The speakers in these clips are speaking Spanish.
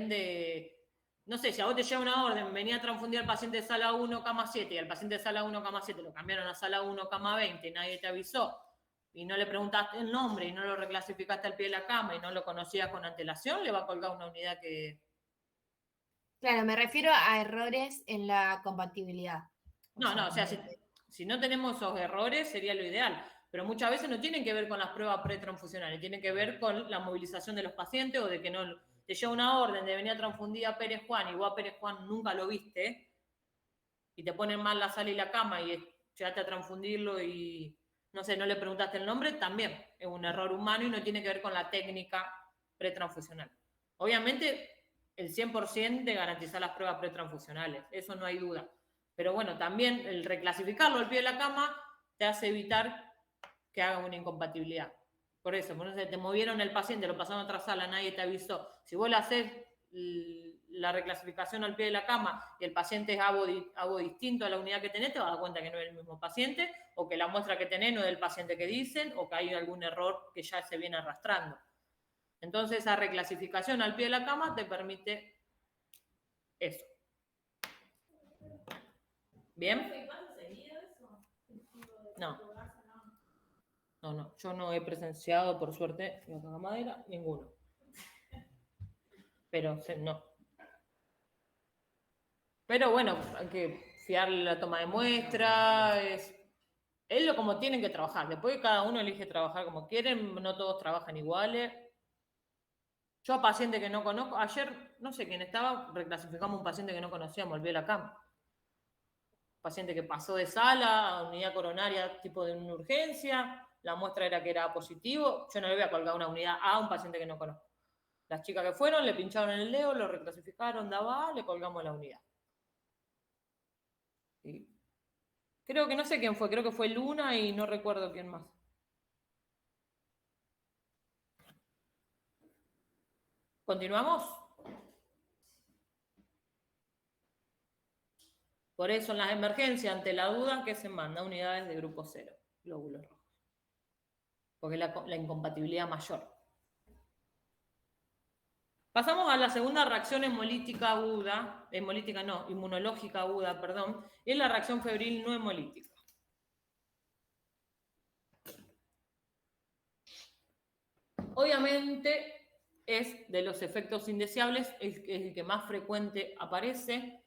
también de, no sé, si a vos te llega una orden, venía a transfundir al paciente de sala 1, cama 7, y al paciente de sala 1, cama 7 lo cambiaron a sala 1, cama 20, y nadie te avisó, y no le preguntaste el nombre, y no lo reclasificaste al pie de la cama, y no lo conocías con antelación, le va a colgar una unidad que... Claro, me refiero a errores en la compatibilidad. O sea, si no tenemos esos errores sería lo ideal, pero muchas veces no tienen que ver con las pruebas pretransfusionales, tienen que ver con la movilización de los pacientes o de que no te llega una orden de venir a transfundir a Pérez Juan y vos a Pérez Juan nunca lo viste y te ponen mal la sala y la cama y llegaste a transfundirlo y no sé, no le preguntaste el nombre, también es un error humano y no tiene que ver con la técnica pretransfusional. Obviamente el 100% de garantizar las pruebas pretransfusionales, eso no hay duda. Pero bueno, también el reclasificarlo al pie de la cama te hace evitar que haga una incompatibilidad. Por eso te movieron el paciente, lo pasaron a otra sala, nadie te avisó. Si vos le haces la reclasificación al pie de la cama y el paciente es algo distinto a la unidad que tenés, te vas a dar cuenta que no es el mismo paciente o que la muestra que tenés no es el paciente que dicen o que hay algún error que ya se viene arrastrando. Entonces, esa reclasificación al pie de la cama te permite eso. ¿Bien? No. No, yo no he presenciado, por suerte, en la madera, ninguno. Pero no. Pero bueno, hay que fiarle la toma de muestra, es lo como tienen que trabajar. Después cada uno elige trabajar como quieren, no todos trabajan iguales. Yo a paciente que no conozco, ayer, no sé quién estaba, reclasificamos un paciente que no conocíamos, volvió a la cama. Paciente que pasó de sala a unidad coronaria tipo de una urgencia, la muestra era que era positivo, yo no le voy a colgar una unidad a un paciente que no conozco. Las chicas que fueron, le pincharon el dedo, lo reclasificaron, daba A, le colgamos la unidad. Y creo que no sé quién fue, creo que fue Luna y no recuerdo quién más. ¿Continuamos? Por eso en las emergencias, ante la duda, ¿qué se manda? Unidades de grupo 0, glóbulos rojos. Porque es la incompatibilidad mayor. Pasamos a la segunda reacción hemolítica aguda, inmunológica aguda, perdón, y es la reacción febril no hemolítica. Obviamente es de los efectos indeseables, es el que más frecuente aparece,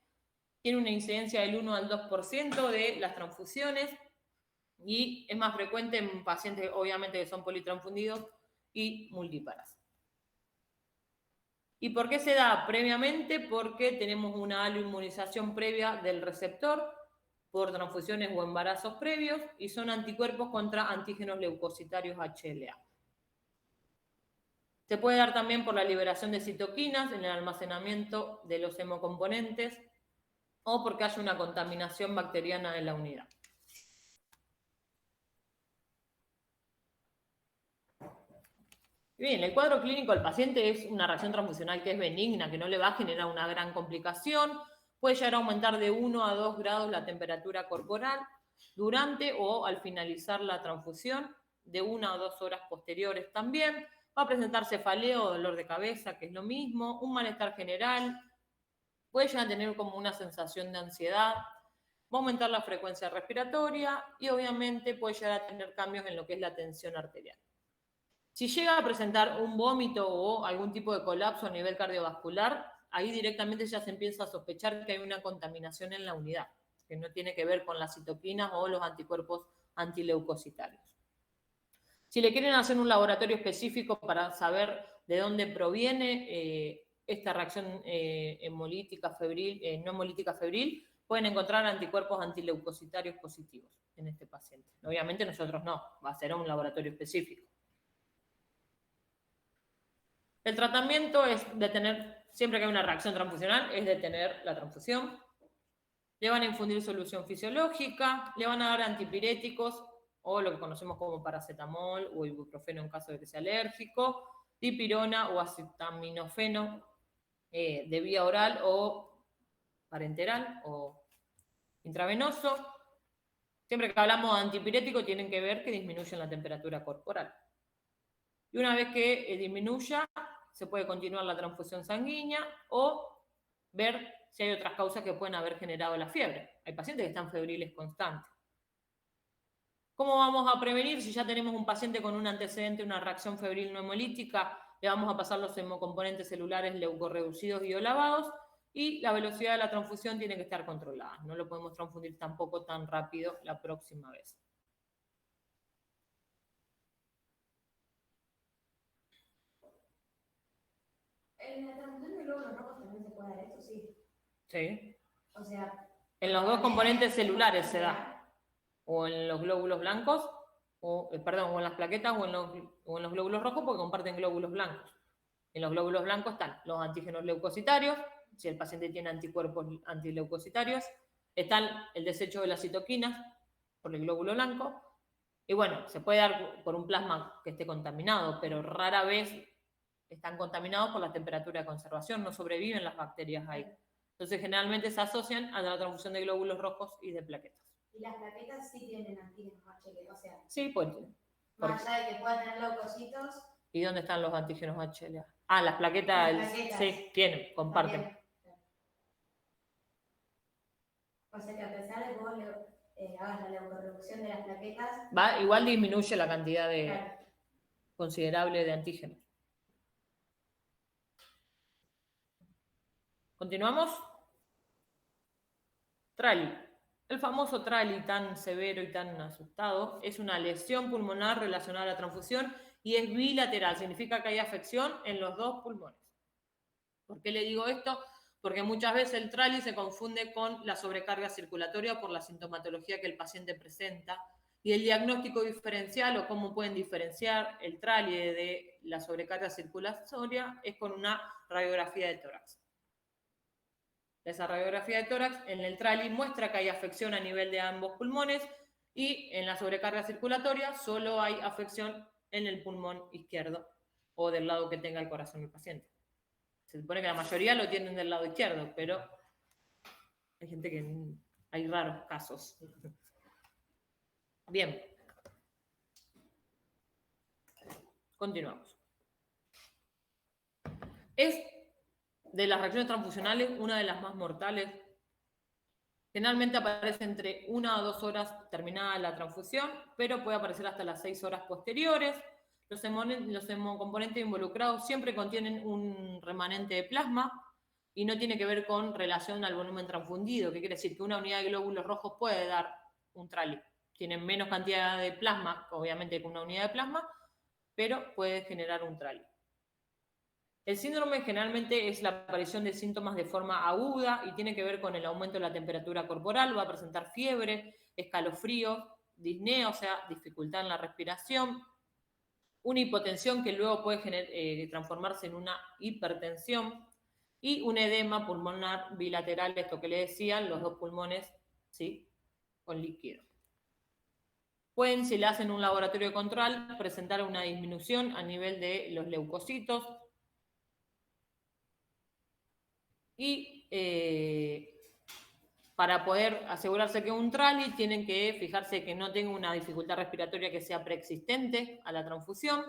tiene una incidencia del 1 al 2% de las transfusiones y es más frecuente en pacientes obviamente que son politransfundidos y multíparas. ¿Y por qué se da? Previamente porque tenemos una aloinmunización previa del receptor por transfusiones o embarazos previos y son anticuerpos contra antígenos leucocitarios HLA. Se puede dar también por la liberación de citoquinas en el almacenamiento de los hemocomponentes o porque haya una contaminación bacteriana en la unidad. Bien, el cuadro clínico del paciente es una reacción transfusional que es benigna, que no le va a generar una gran complicación. Puede llegar a aumentar de 1 a 2 grados la temperatura corporal durante o al finalizar la transfusión, de 1 a 2 horas posteriores también. Va a presentar cefaleo o dolor de cabeza, que es lo mismo, un malestar general. Puede llegar a tener como una sensación de ansiedad. Va a aumentar la frecuencia respiratoria y obviamente puede llegar a tener cambios en lo que es la tensión arterial. Si llega a presentar un vómito o algún tipo de colapso a nivel cardiovascular, ahí directamente ya se empieza a sospechar que hay una contaminación en la unidad, que no tiene que ver con las citoquinas o los anticuerpos antileucocitarios. Si le quieren hacer un laboratorio específico para saber de dónde proviene esta reacción hemolítica febril, no hemolítica febril, pueden encontrar anticuerpos antileucocitarios positivos en este paciente. Obviamente nosotros no, va a ser un laboratorio específico. El tratamiento es detener, siempre que hay una reacción transfusional, es detener la transfusión. Le van a infundir solución fisiológica, le van a dar antipiréticos o lo que conocemos como paracetamol o ibuprofeno en caso de que sea alérgico, dipirona o acetaminofeno de vía oral o parenteral o intravenoso. Siempre que hablamos de antipirético tienen que ver que disminuyen la temperatura corporal. Y una vez que disminuya, se puede continuar la transfusión sanguínea o ver si hay otras causas que pueden haber generado la fiebre. Hay pacientes que están febriles constantes. ¿Cómo vamos a prevenir? Si ya tenemos un paciente con un antecedente, una reacción febril no hemolítica, le vamos a pasar los hemocomponentes celulares leucorreducidos y o lavados, y la velocidad de la transfusión tiene que estar controlada. No lo podemos transfundir tampoco tan rápido la próxima vez. ¿En la transfusión de glóbulos rojos también se puede dar esto? Sí. Sí. O sea... En los dos componentes celulares se da. O en los glóbulos blancos, o en las plaquetas o en los glóbulos rojos, porque comparten glóbulos blancos. En los glóbulos blancos están los antígenos leucocitarios, si el paciente tiene anticuerpos antileucocitarios, están el desecho de las citoquinas por el glóbulo blanco, y bueno, se puede dar por un plasma que esté contaminado, pero rara vez están contaminados por la temperatura de conservación, no sobreviven las bacterias ahí. Entonces generalmente se asocian a la transfusión de glóbulos rojos y de plaquetas. Y las plaquetas sí tienen antígenos HLA, o sea... Sí, pues. Más allá de que puedan tener leucocitos... ¿Y dónde están los antígenos HLA? Ah, las plaquetas, sí, tienen, comparten. También. O sea que a pesar de que vos hagas la leucorreducción de las plaquetas... Igual disminuye la cantidad considerable de antígenos. ¿Continuamos? TRALI. El famoso TRALI tan severo y tan asustado es una lesión pulmonar relacionada a la transfusión y es bilateral, significa que hay afección en los dos pulmones. ¿Por qué le digo esto? Porque muchas veces el TRALI se confunde con la sobrecarga circulatoria por la sintomatología que el paciente presenta, y el diagnóstico diferencial o cómo pueden diferenciar el TRALI de la sobrecarga circulatoria es con una radiografía de tórax. Esa radiografía de tórax en el TRALI muestra que hay afección a nivel de ambos pulmones, y en la sobrecarga circulatoria solo hay afección en el pulmón izquierdo o del lado que tenga el corazón del paciente. Se supone que la mayoría lo tienen del lado izquierdo, pero hay gente que hay raros casos. Bien. Continuamos. Es de las reacciones transfusionales una de las más mortales. Generalmente aparece entre 1 a 2 horas terminada la transfusión, pero puede aparecer hasta las 6 horas posteriores. Los hemocomponentes involucrados siempre contienen un remanente de plasma y no tiene que ver con relación al volumen transfundido, que quiere decir que una unidad de glóbulos rojos puede dar un TRALI. Tienen menos cantidad de plasma, obviamente, que una unidad de plasma, pero puede generar un TRALI. El síndrome generalmente es la aparición de síntomas de forma aguda y tiene que ver con el aumento de la temperatura corporal, va a presentar fiebre, escalofríos, disnea, o sea, dificultad en la respiración, una hipotensión que luego puede transformarse en una hipertensión, y un edema pulmonar bilateral, esto que le decían, los dos pulmones, ¿sí?, con líquido. Pueden, si le hacen un laboratorio de control, presentar una disminución a nivel de los leucocitos, y para poder asegurarse que es un TRALI tienen que fijarse que no tenga una dificultad respiratoria que sea preexistente a la transfusión,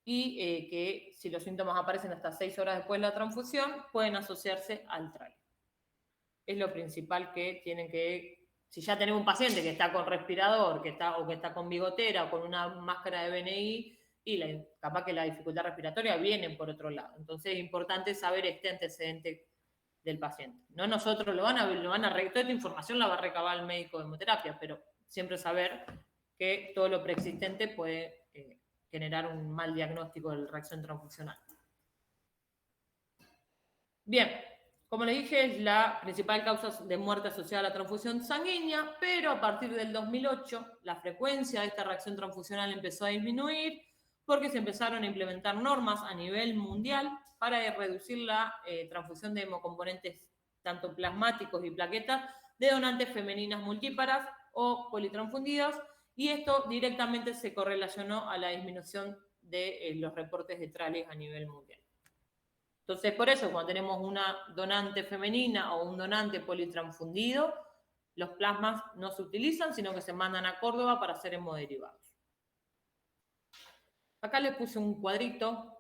y que si los síntomas aparecen hasta 6 horas después de la transfusión, pueden asociarse al TRALI. Es lo principal que tienen que... Si ya tenemos un paciente que está con respirador, que está con bigotera o con una máscara de BNI, y capaz que la dificultad respiratoria viene por otro lado. Entonces es importante saber este antecedente del paciente. No nosotros toda esta información la va a recabar el médico de hemoterapia, pero siempre saber que todo lo preexistente puede generar un mal diagnóstico de la reacción transfusional. Bien, como les dije, es la principal causa de muerte asociada a la transfusión sanguínea, pero a partir del 2008 la frecuencia de esta reacción transfusional empezó a disminuir porque se empezaron a implementar normas a nivel mundial para reducir la transfusión de hemocomponentes tanto plasmáticos y plaquetas de donantes femeninas multíparas o politransfundidas, y esto directamente se correlacionó a la disminución de los reportes de TRALI a nivel mundial. Entonces, por eso, cuando tenemos una donante femenina o un donante politransfundido, los plasmas no se utilizan, sino que se mandan a Córdoba para ser hemoderivados. Acá les puse un cuadrito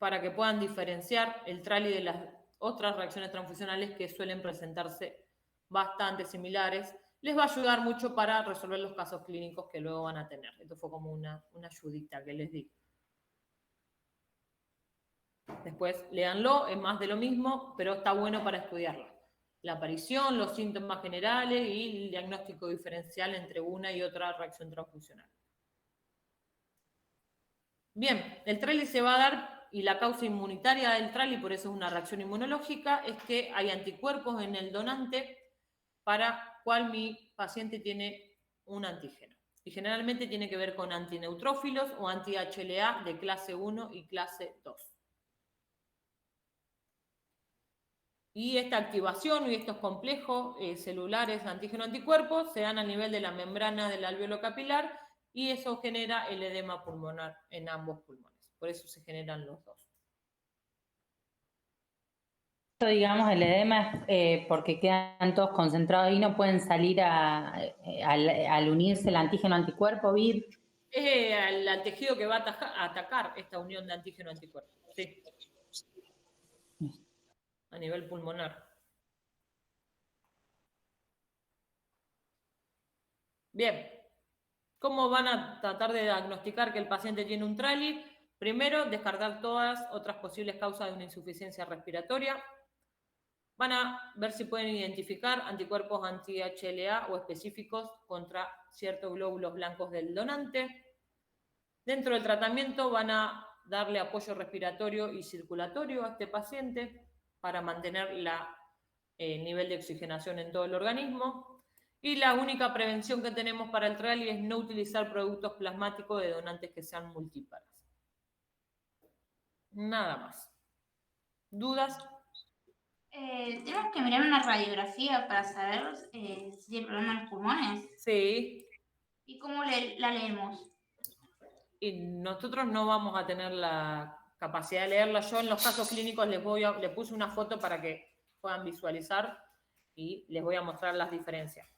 para que puedan diferenciar el trali de las otras reacciones transfusionales que suelen presentarse bastante similares. Les va a ayudar mucho para resolver los casos clínicos que luego van a tener. Esto fue como una ayudita que les di. Después léanlo, es más de lo mismo, pero está bueno para estudiarlo. La aparición, los síntomas generales y el diagnóstico diferencial entre una y otra reacción transfusional. Bien, el trali se va a dar, y la causa inmunitaria del trali, por eso es una reacción inmunológica, es que hay anticuerpos en el donante para cual mi paciente tiene un antígeno. Y generalmente tiene que ver con antineutrófilos o anti-HLA de clase 1 y clase 2. Y esta activación y estos complejos celulares antígeno-anticuerpos se dan a nivel de la membrana del alvéolo capilar y eso genera el edema pulmonar en ambos pulmones. Por eso se generan los dos. Digamos, el edema es porque quedan todos concentrados ahí, no pueden salir al unirse el antígeno-anticuerpo, vir. Es al tejido que va a atacar esta unión de antígeno-anticuerpo. Sí. A nivel pulmonar. Bien, ¿cómo van a tratar de diagnosticar que el paciente tiene un trali? Primero, descartar todas otras posibles causas de una insuficiencia respiratoria. Van a ver si pueden identificar anticuerpos anti-HLA o específicos contra ciertos glóbulos blancos del donante. Dentro del tratamiento van a darle apoyo respiratorio y circulatorio a este paciente para mantener el nivel de oxigenación en todo el organismo. Y la única prevención que tenemos para el trali es no utilizar productos plasmáticos de donantes que sean multíparas. Nada más. ¿Dudas? Tenemos que mirar una radiografía para saber si tiene problema en los pulmones. Sí. ¿Y cómo la leemos? Y nosotros no vamos a tener la capacidad de leerla. Yo en los casos clínicos les puse una foto para que puedan visualizar y les voy a mostrar las diferencias.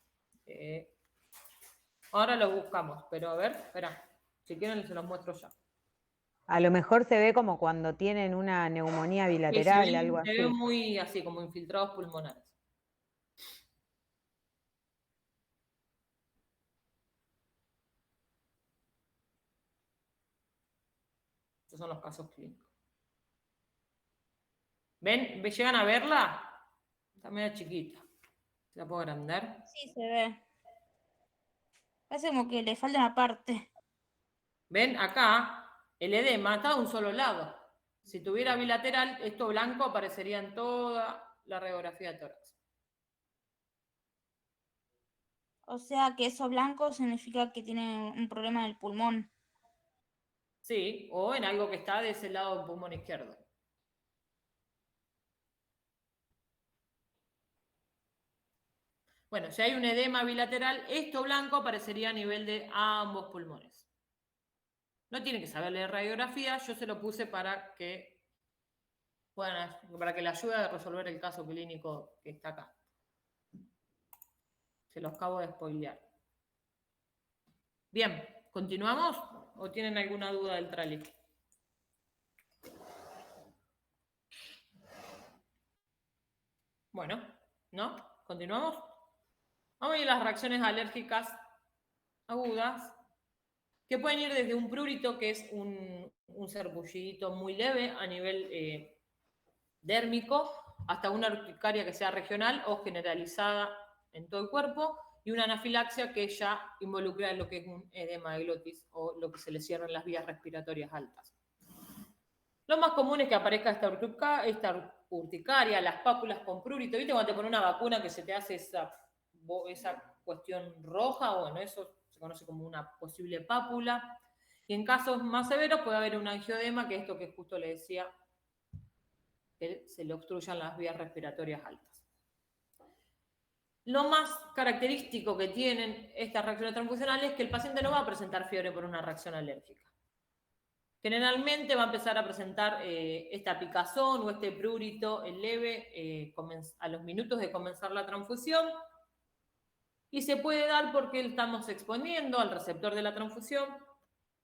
Ahora lo buscamos, pero a ver, espera, si quieren se los muestro ya. A lo mejor se ve como cuando tienen una neumonía bilateral, Sí, algo así. Se ve muy así, como infiltrados pulmonares. Estos son los casos clínicos. ¿Ven? ¿Llegan a verla? Está medio chiquita. ¿La puedo agrandar? Sí, se ve. Parece como que le falta una parte. ¿Ven? Acá el edema está de un solo lado. Si tuviera bilateral, esto blanco aparecería en toda la radiografía de tórax. O sea que eso blanco significa que tiene un problema en el pulmón. Sí, o en algo que está de ese lado del pulmón izquierdo. Bueno, si hay un edema bilateral, esto blanco aparecería a nivel de ambos pulmones. No tienen que saber leer radiografía, yo se lo puse para que le ayude a resolver el caso clínico que está acá. Se los acabo de spoilear. Bien, ¿continuamos? ¿O tienen alguna duda del trali? Bueno, ¿no? ¿Continuamos? Vamos a ir a las reacciones alérgicas agudas, que pueden ir desde un prurito, que es un sarpullidito muy leve a nivel dérmico, hasta una urticaria que sea regional o generalizada en todo el cuerpo, y una anafilaxia que ya involucra lo que es un edema de glotis o lo que se le cierran las vías respiratorias altas. Lo más común es que aparezca esta urticaria, las pápulas con prurito. ¿Viste cuando te ponen una vacuna que se te hace esa cuestión roja? Bueno, eso se conoce como una posible pápula. Y en casos más severos puede haber un angioedema, que es esto que justo le decía, que se le obstruyan las vías respiratorias altas. Lo más característico que tienen estas reacciones transfusionales es que el paciente no va a presentar fiebre por una reacción alérgica. Generalmente va a empezar a presentar esta picazón o este prurito leve a los minutos de comenzar la transfusión, y se puede dar porque estamos exponiendo al receptor de la transfusión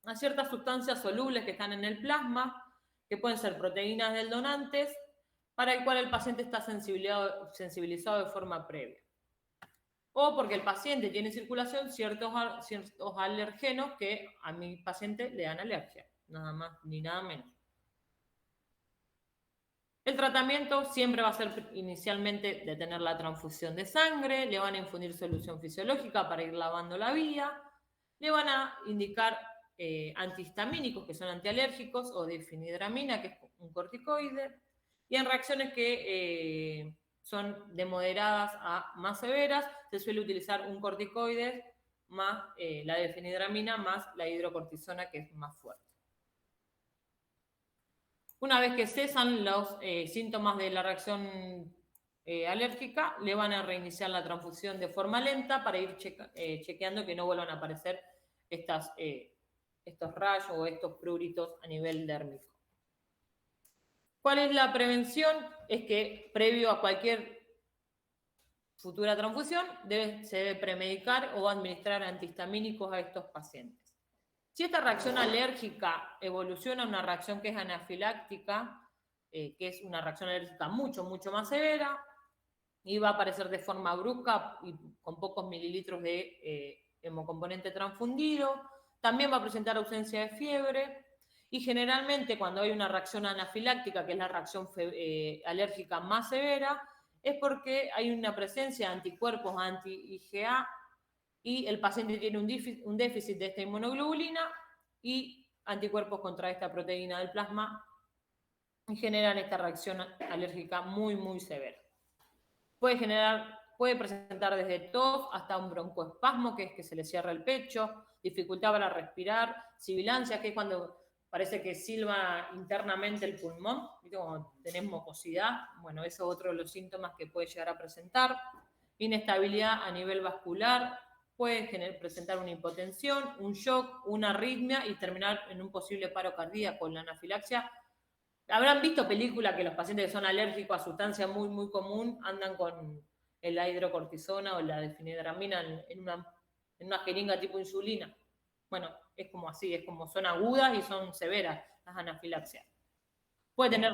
a ciertas sustancias solubles que están en el plasma, que pueden ser proteínas del donante, para el cual el paciente está sensibilizado de forma previa. O porque el paciente tiene en circulación ciertos alergenos que a mi paciente le dan alergia, nada más ni nada menos. El tratamiento siempre va a ser inicialmente detener la transfusión de sangre, le van a infundir solución fisiológica para ir lavando la vía, le van a indicar antihistamínicos, que son antialérgicos, o difenhidramina, que es un corticoide, y en reacciones que son de moderadas a más severas, se suele utilizar un corticoide más la difenhidramina más la hidrocortisona, que es más fuerte. Una vez que cesan los síntomas de la reacción alérgica, le van a reiniciar la transfusión de forma lenta para ir chequeando que no vuelvan a aparecer estos rayos o estos pruritos a nivel dérmico. ¿Cuál es la prevención? Es que previo a cualquier futura transfusión se debe premedicar o administrar antihistamínicos a estos pacientes. Si esta reacción alérgica evoluciona a una reacción que es anafiláctica, que es una reacción alérgica mucho más severa, y va a aparecer de forma brusca y con pocos mililitros de hemocomponente transfundido, también va a presentar ausencia de fiebre, y generalmente cuando hay una reacción anafiláctica, que es la reacción alérgica más severa, es porque hay una presencia de anticuerpos anti-IgA y el paciente tiene un déficit de esta inmunoglobulina y anticuerpos contra esta proteína del plasma y generan esta reacción alérgica muy severa. Puede presentar desde tos hasta un broncoespasmo, que es que se le cierra el pecho, dificultad para respirar, sibilancia, que es cuando parece que silba internamente el pulmón, ¿viste? Cuando tenés mucosidad, bueno, eso es otro de los síntomas que puede llegar a presentar. Inestabilidad a nivel vascular, puede presentar una hipotensión, un shock, una arritmia y terminar en un posible paro cardíaco. La anafilaxia, habrán visto películas que los pacientes que son alérgicos a sustancias muy común andan con la hidrocortisona o la difenhidramina en una jeringa tipo insulina. Bueno, es como así, es como son agudas y son severas las anafilaxias. Puede tener...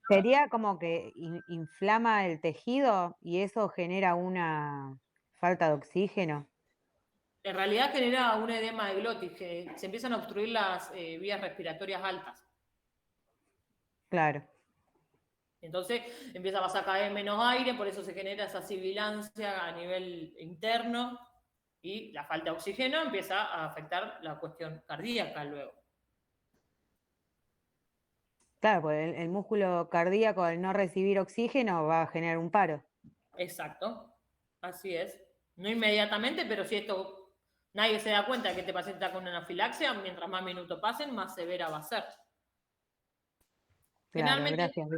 Sería como que inflama el tejido y eso genera una falta de oxígeno. En realidad genera un edema de glotis, que se empiezan a obstruir las vías respiratorias altas. Claro. Entonces empieza a pasar cada vez menos aire, por eso se genera esa sibilancia a nivel interno y la falta de oxígeno empieza a afectar la cuestión cardíaca luego. Claro, porque el músculo cardíaco al no recibir oxígeno va a generar un paro. Exacto, así es. No inmediatamente, pero si esto nadie se da cuenta de que este paciente está con una anafilaxia, mientras más minutos pasen, más severa va a ser. Claro, Generalmente, gracias.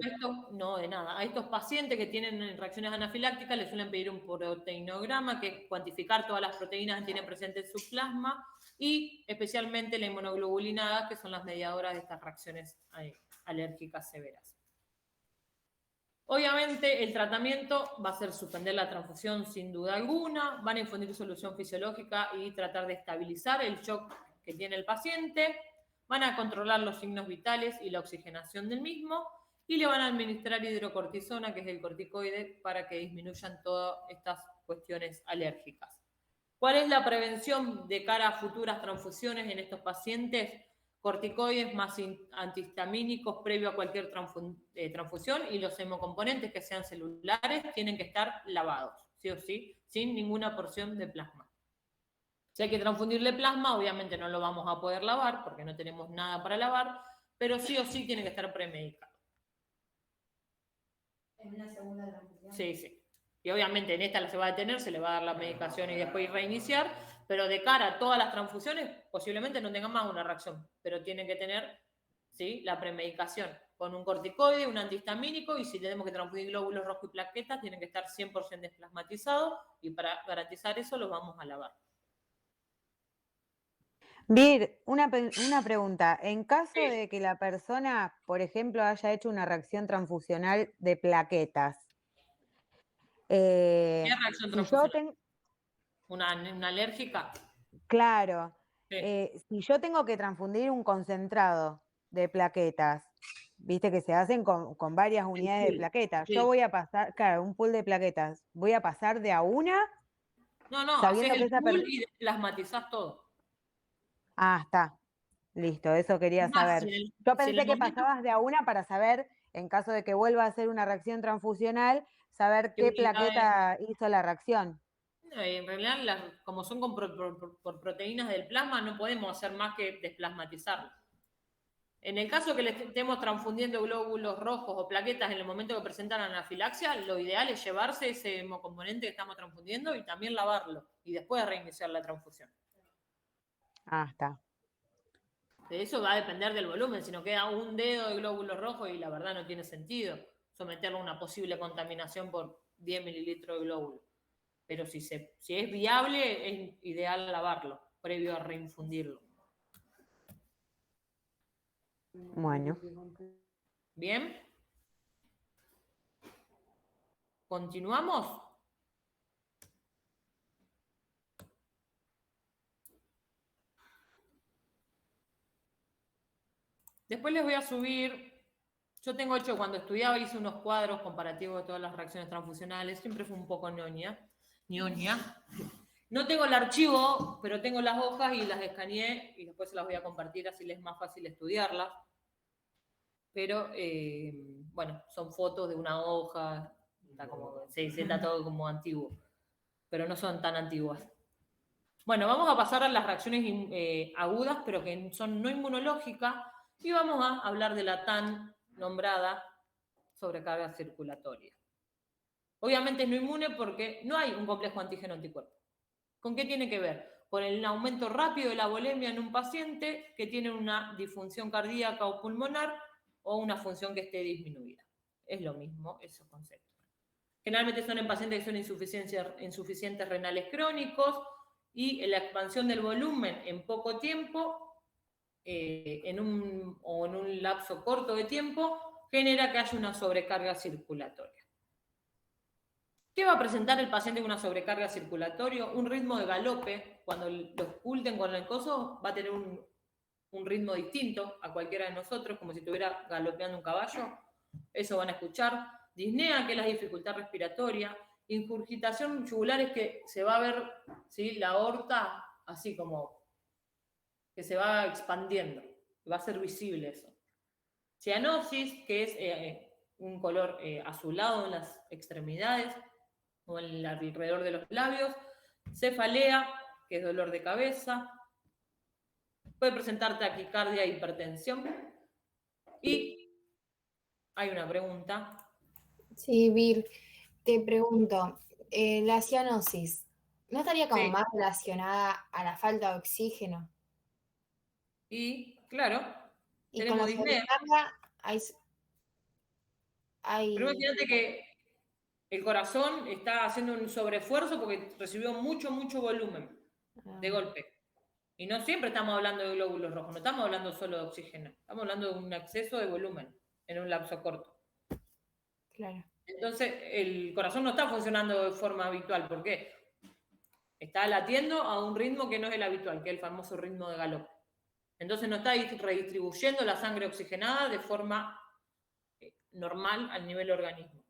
a estos pacientes que tienen reacciones anafilácticas les suelen pedir un proteinograma, que es cuantificar todas las proteínas que tienen presentes en su plasma, y especialmente la inmunoglobulina A, que son las mediadoras de estas reacciones alérgicas severas. Obviamente el tratamiento va a ser suspender la transfusión sin duda alguna, van a infundir solución fisiológica y tratar de estabilizar el shock que tiene el paciente, van a controlar los signos vitales y la oxigenación del mismo, y le van a administrar hidrocortisona, que es el corticoide, para que disminuyan todas estas cuestiones alérgicas. ¿Cuál es la prevención de cara a futuras transfusiones en estos pacientes? Corticoides más antihistamínicos previo a cualquier transfusión, y los hemocomponentes que sean celulares tienen que estar lavados, sí o sí, sin ninguna porción de plasma. Si hay que transfundirle plasma, obviamente no lo vamos a poder lavar porque no tenemos nada para lavar, pero sí o sí tiene que estar premedicado. ¿En una segunda transfusión? Sí. Y obviamente en esta se va a detener, se le va a dar la medicación y después reiniciar, pero de cara a todas las transfusiones, posiblemente no tengan más una reacción, pero tienen que tener, ¿sí?, la premedicación con un corticoide, un antihistamínico, y si tenemos que transfundir glóbulos rojos y plaquetas, tienen que estar 100% desplasmatizados, y para garantizar eso los vamos a lavar. Vir, una pregunta. En caso de que la persona, por ejemplo, haya hecho una reacción transfusional de plaquetas, ¿Qué reacción transfusional? ¿Una alérgica? Claro. Sí. Si yo tengo que transfundir un concentrado de plaquetas, Viste que se hacen con varias unidades de pool, plaquetas. sí. Yo voy a pasar, claro, un pool de plaquetas. Voy a pasar de a una No, haces sabiendo que el esa pool persona... y plasmatizás todo. Ah, está. Listo, eso quería Es más, saber. Yo si en el pensé que momento pasabas de a una para saber, en caso de que vuelva a hacer una reacción transfusional, saber que qué unidades, plaqueta hizo la reacción. en realidad, como son por proteínas del plasma, no podemos hacer más que desplasmatizarlo. En el caso que le estemos transfundiendo glóbulos rojos o plaquetas en el momento que presentan anafilaxia, lo ideal es llevarse ese hemocomponente que estamos transfundiendo y también lavarlo y después reiniciar la transfusión. Ah, está. De eso va a depender del volumen. Si nos queda un dedo de glóbulos rojos y la verdad no tiene sentido someterlo a una posible contaminación por 10 mililitros de glóbulo. Pero si es viable, es ideal lavarlo previo a reinfundirlo. Bueno. ¿Bien? ¿Continuamos? Después les voy a subir, yo tengo hecho, cuando estudiaba hice unos cuadros comparativos de todas las reacciones transfusionales, siempre fue un poco ñoña. No tengo el archivo, pero tengo las hojas y las escaneé y después se las voy a compartir, así les es más fácil estudiarlas. Pero, bueno, son fotos de una hoja, está todo como antiguo, pero no son tan antiguas. Bueno, vamos a pasar a las reacciones agudas, pero que son no inmunológicas, y vamos a hablar de la tan nombrada sobrecarga circulatoria. Obviamente es no inmune porque no hay un complejo antígeno-anticuerpo. ¿Con qué tiene que ver? Con el aumento rápido de la volemia en un paciente que tiene una disfunción cardíaca o pulmonar o una función que esté disminuida. Es lo mismo, esos conceptos. Generalmente son en pacientes que son insuficientes renales crónicos y la expansión del volumen en poco tiempo en un lapso corto de tiempo genera que haya una sobrecarga circulatoria. ¿Qué va a presentar el paciente con una sobrecarga circulatoria? Un ritmo de galope. Cuando lo oculten con el coso, va a tener un ritmo distinto a cualquiera de nosotros, como si estuviera galopeando un caballo. Eso van a escuchar. Disnea, que es la dificultad respiratoria. Ingurgitación yugular es que se va a ver, ¿sí?, la aorta así como que se va expandiendo. Va a ser visible eso. Cianosis, que es un color azulado en las extremidades o alrededor de los labios. Cefalea, que es dolor de cabeza. Puede presentar taquicardia e hipertensión. Y hay una pregunta. Sí, Vir, te pregunto, la cianosis, ¿no estaría como Sí. más relacionada a la falta de oxígeno? Y, claro, Y con tenemos la disnea. sobrecarga Pero hay... imagínate que el corazón está haciendo un sobreesfuerzo porque recibió mucho volumen de golpe. Y no siempre estamos hablando de glóbulos rojos, no estamos hablando solo de oxígeno, estamos hablando de un exceso de volumen en un lapso corto. Claro. Entonces, el corazón no está funcionando de forma habitual. ¿Por qué? Está latiendo a un ritmo que no es el habitual, que es el famoso ritmo de galope. Entonces, no está redistribuyendo la sangre oxigenada de forma normal al nivel organismo.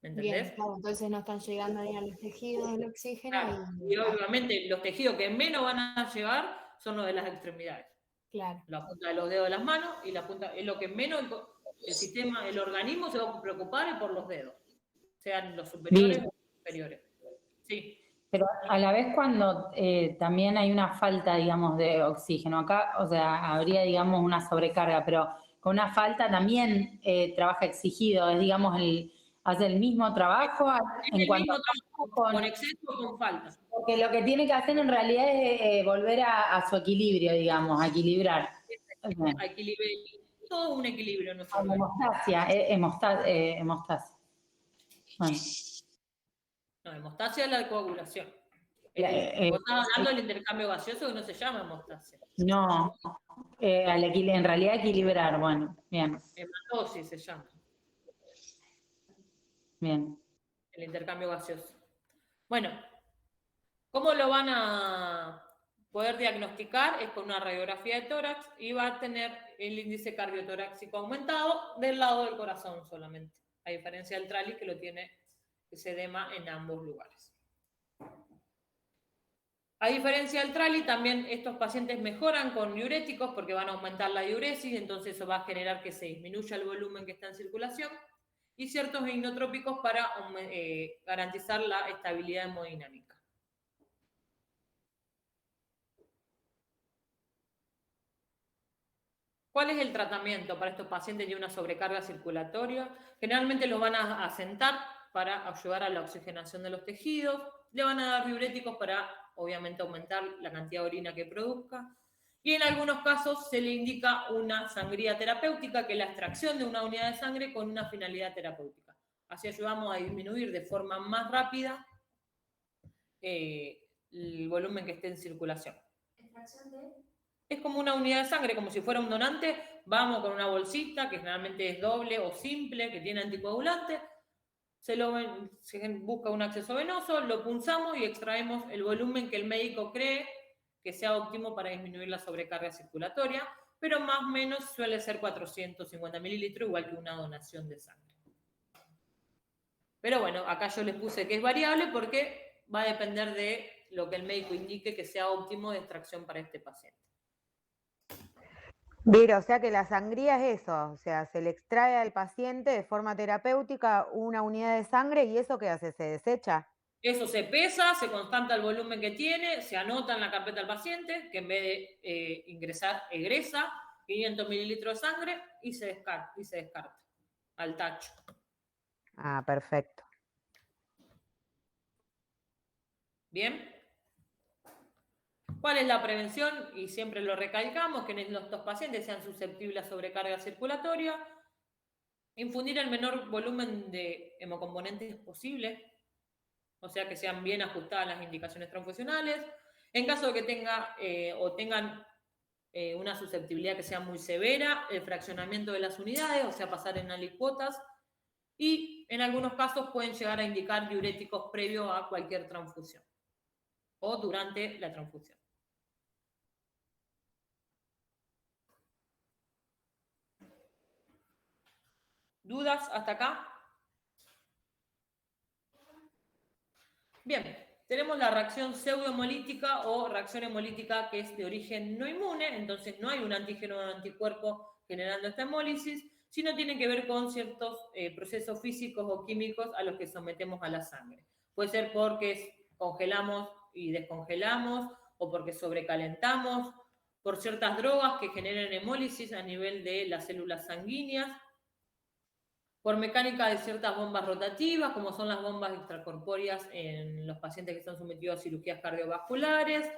¿Me entendés? Bien, claro, entonces no están llegando ahí a los tejidos el oxígeno. Claro, y obviamente los tejidos que menos van a llegar son los de las extremidades. Claro. La punta de los dedos de las manos y la punta es lo que menos el sistema, el organismo se va a preocupar por los dedos, sean los superiores o los inferiores. Sí. Pero a la vez cuando también hay una falta, digamos, de oxígeno, acá, o sea, habría, digamos, una sobrecarga, pero con una falta también trabaja exigido, es, digamos, hace el mismo trabajo Es en el cuanto mismo trabajo, con exceso o con falta. porque lo que tiene que hacer en realidad es volver a su equilibrio, digamos, a equilibrar. A equilibrio, todo un equilibrio en nuestro Hemostasia, hemostasia. Bueno. No, hemostasia es la coagulación. Vos estás hablando del intercambio gaseoso que no se llama hemostasia. No, en realidad equilibrar, bueno, bien. Hematosis se llama. Bien. El intercambio gaseoso. Bueno, ¿cómo lo van a poder diagnosticar? Es con una radiografía de tórax y va a tener el índice cardiotorácico aumentado del lado del corazón solamente, a diferencia del TRALI que lo tiene ese edema en ambos lugares. A diferencia del TRALI, también estos pacientes mejoran con diuréticos porque van a aumentar la diuresis, entonces eso va a generar que se disminuya el volumen que está en circulación, y ciertos inotrópicos para garantizar la estabilidad hemodinámica. ¿Cuál es el tratamiento para estos pacientes de una sobrecarga circulatoria? Generalmente los van a sentar para ayudar a la oxigenación de los tejidos, le van a dar diuréticos para, obviamente, aumentar la cantidad de orina que produzca, y en algunos casos se le indica una sangría terapéutica, que es la extracción de una unidad de sangre con una finalidad terapéutica. Así ayudamos a disminuir de forma más rápida el volumen que esté en circulación. ¿Extracción de? Es como una unidad de sangre, como si fuera un donante. Vamos con una bolsita, que generalmente es doble o simple, que tiene anticoagulante. Se busca un acceso venoso, lo punzamos y extraemos el volumen que el médico cree que sea óptimo para disminuir la sobrecarga circulatoria, pero más o menos suele ser 450 mililitros, igual que una donación de sangre. Pero bueno, acá yo les puse que es variable porque va a depender de lo que el médico indique que sea óptimo de extracción para este paciente. Bien, o sea que la sangría es eso, o sea, se le extrae al paciente de forma terapéutica una unidad de sangre y ¿eso qué hace? ¿Se desecha? Eso se pesa, se constata el volumen que tiene, se anota en la carpeta del paciente, que en vez de ingresar, egresa 500 mililitros de sangre y se descarta al tacho. Ah, perfecto. ¿Bien? ¿Cuál es la prevención? Y siempre lo recalcamos, que estos pacientes sean susceptibles a sobrecarga circulatoria, infundir el menor volumen de hemocomponentes posible, o sea que sean bien ajustadas las indicaciones transfusionales. En caso de que tengan una susceptibilidad que sea muy severa, el fraccionamiento de las unidades, o sea, pasar en alicuotas, y en algunos casos pueden llegar a indicar diuréticos previo a cualquier transfusión o durante la transfusión. ¿Dudas hasta acá? Bien, tenemos la reacción pseudohemolítica o reacción hemolítica que es de origen no inmune, entonces no hay un antígeno o anticuerpo generando esta hemólisis, sino tiene que ver con ciertos procesos físicos o químicos a los que sometemos a la sangre. Puede ser porque congelamos y descongelamos, o porque sobrecalentamos, por ciertas drogas que generan hemólisis a nivel de las células sanguíneas, por mecánica de ciertas bombas rotativas, como son las bombas extracorpóreas en los pacientes que están sometidos a cirugías cardiovasculares,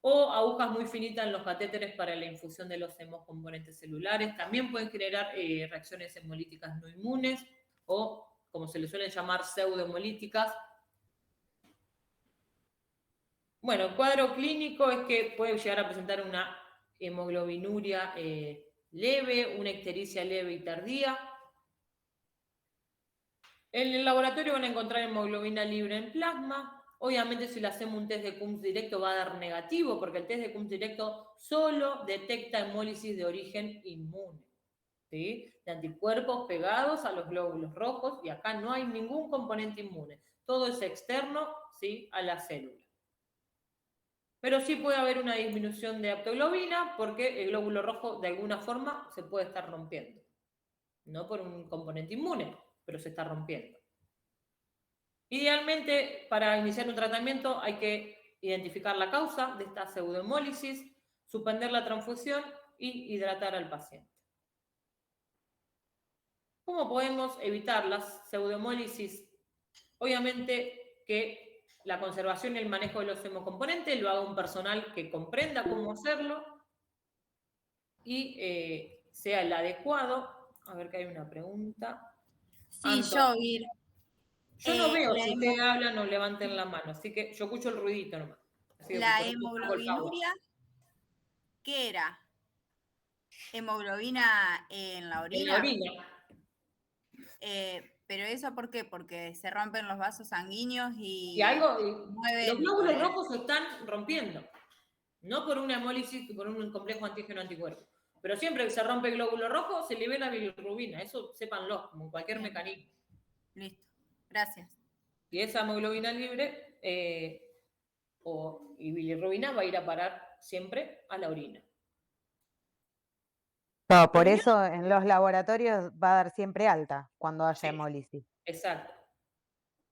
o agujas muy finitas en los catéteres para la infusión de los hemocomponentes celulares. También pueden generar reacciones hemolíticas no inmunes, o como se les suele llamar, pseudohemolíticas. Bueno, el cuadro clínico es que puede llegar a presentar una hemoglobinuria leve, una ictericia leve y tardía. En el laboratorio van a encontrar hemoglobina libre en plasma. Obviamente si le hacemos un test de Coombs directo va a dar negativo, porque el test de Coombs directo solo detecta hemólisis de origen inmune, ¿sí? De anticuerpos pegados a los glóbulos rojos, y acá no hay ningún componente inmune. Todo es externo, ¿sí?, a la célula. Pero sí puede haber una disminución de aptoglobina porque el glóbulo rojo de alguna forma se puede estar rompiendo. No por un componente inmune, pero se está rompiendo. Idealmente, para iniciar un tratamiento hay que identificar la causa de esta pseudohemólisis, suspender la transfusión y hidratar al paciente. ¿Cómo podemos evitar las pseudohemólisis? Obviamente que la conservación y el manejo de los hemocomponentes lo haga un personal que comprenda cómo hacerlo y sea el adecuado. A ver que hay una pregunta. Sí, yo, Ir. Yo no veo si ustedes hablan o levanten la mano, así que yo escucho el ruidito nomás. La hemoglobinuria, ¿qué era? ¿Hemoglobina en la orina? En la orina. ¿Pero eso por qué? Porque se rompen los vasos sanguíneos y mueven. Los glóbulos rojos se están rompiendo. No por una hemólisis, por un complejo antígeno-anticuerpo. Pero siempre que se rompe el glóbulo rojo, se libera bilirrubina. Eso sépanlo, como en cualquier mecanismo. Listo. Gracias. Y esa hemoglobina libre y bilirrubina va a ir a parar siempre a la orina. No, por eso en los laboratorios va a dar siempre alta cuando haya Sí. hemólisis. Exacto.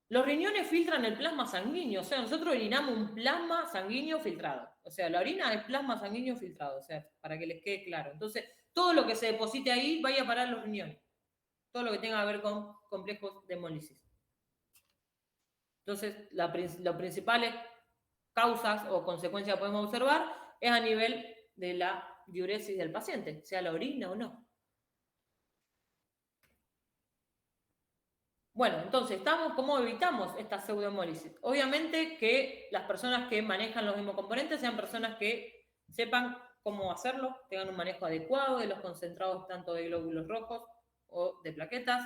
Los riñones filtran el plasma sanguíneo, o sea, nosotros orinamos un plasma sanguíneo filtrado. O sea, la orina es plasma sanguíneo filtrado, o sea, para que les quede claro. Entonces, todo lo que se deposite ahí vaya a parar los riñones. Todo lo que tenga que ver con complejos de hemólisis. Entonces, las principales causas o consecuencias que podemos observar es a nivel de la diuresis del paciente, sea la orina o no. Bueno, entonces, ¿cómo evitamos esta pseudohemólisis? Obviamente que las personas que manejan los hemocomponentes sean personas que sepan cómo hacerlo, tengan un manejo adecuado de los concentrados tanto de glóbulos rojos o de plaquetas.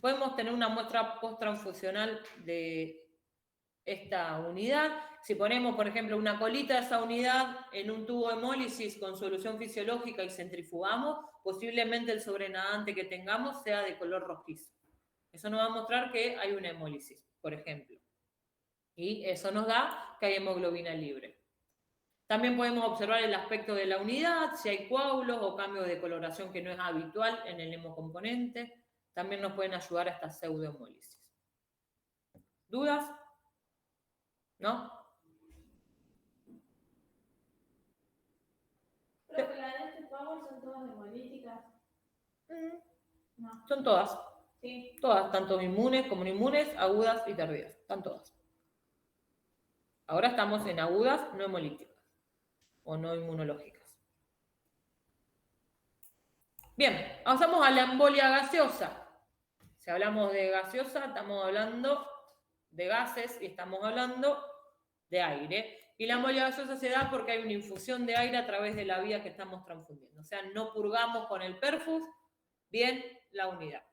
Podemos tener una muestra post-transfusional de esta unidad. Si ponemos, por ejemplo, una colita de esa unidad en un tubo de hemólisis con solución fisiológica y centrifugamos, posiblemente el sobrenadante que tengamos sea de color rojizo. Eso nos va a mostrar que hay una hemólisis, por ejemplo. Y eso nos da que hay hemoglobina libre. También podemos observar el aspecto de la unidad, si hay coágulos o cambios de coloración que no es habitual en el hemocomponente. También nos pueden ayudar a esta pseudohemólisis. ¿Dudas? ¿No? Creo que las de este Power son todas hemolíticas. No. Son todas. Sí. Todas, tanto inmunes como no inmunes, agudas y tardías. Están todas. Ahora estamos en agudas no hemolíticas o no inmunológicas. Bien, pasamos a la embolia gaseosa. Si hablamos de gaseosa, estamos hablando de gases y estamos hablando de aire. Y la embolia gaseosa se da porque hay una infusión de aire a través de la vía que estamos transfundiendo. O sea, no purgamos con el perfus bien la unidad.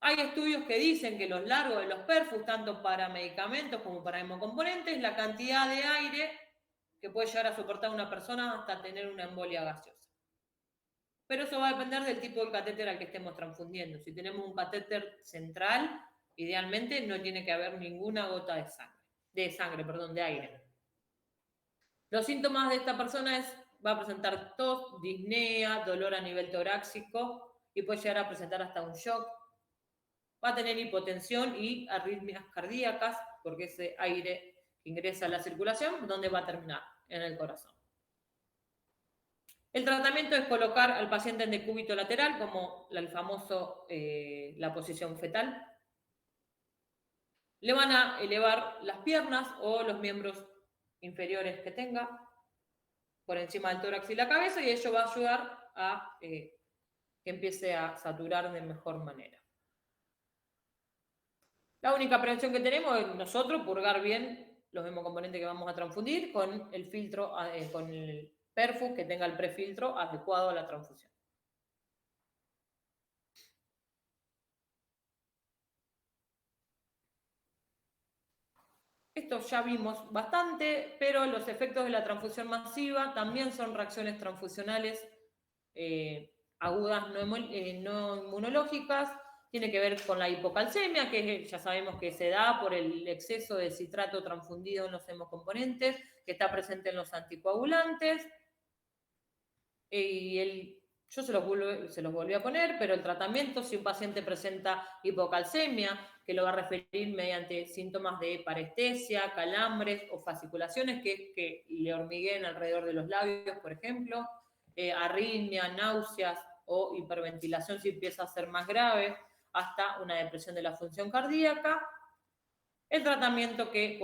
Hay estudios que dicen que los largos de los perfus, tanto para medicamentos como para hemocomponentes, la cantidad de aire que puede llegar a soportar una persona hasta tener una embolia gaseosa. Pero eso va a depender del tipo de catéter al que estemos transfundiendo. Si tenemos un catéter central, idealmente no tiene que haber ninguna gota de aire. Los síntomas de esta persona va a presentar tos, disnea, dolor a nivel torácico y puede llegar a presentar hasta un shock. Va a tener hipotensión y arritmias cardíacas, porque ese aire que ingresa a la circulación, ¿dónde va a terminar? En el corazón. El tratamiento es colocar al paciente en decúbito lateral, como el famoso, la posición fetal. Le van a elevar las piernas o los miembros inferiores que tenga por encima del tórax y la cabeza, y ello va a ayudar a que empiece a saturar de mejor manera. La única prevención que tenemos es nosotros purgar bien los hemocomponentes que vamos a transfundir con el filtro, con el perfus que tenga el prefiltro adecuado a la transfusión. Esto ya vimos bastante, pero los efectos de la transfusión masiva también son reacciones transfusionales agudas no inmunológicas. Tiene que ver con la hipocalcemia, que ya sabemos que se da por el exceso de citrato transfundido en los hemocomponentes, que está presente en los anticoagulantes. Yo se los volví a poner, pero el tratamiento, si un paciente presenta hipocalcemia, que lo va a referir mediante síntomas de parestesia, calambres o fasciculaciones que le hormigueen alrededor de los labios, por ejemplo, arritmia, náuseas o hiperventilación si empieza a ser más grave, hasta una depresión de la función cardíaca. El tratamiento que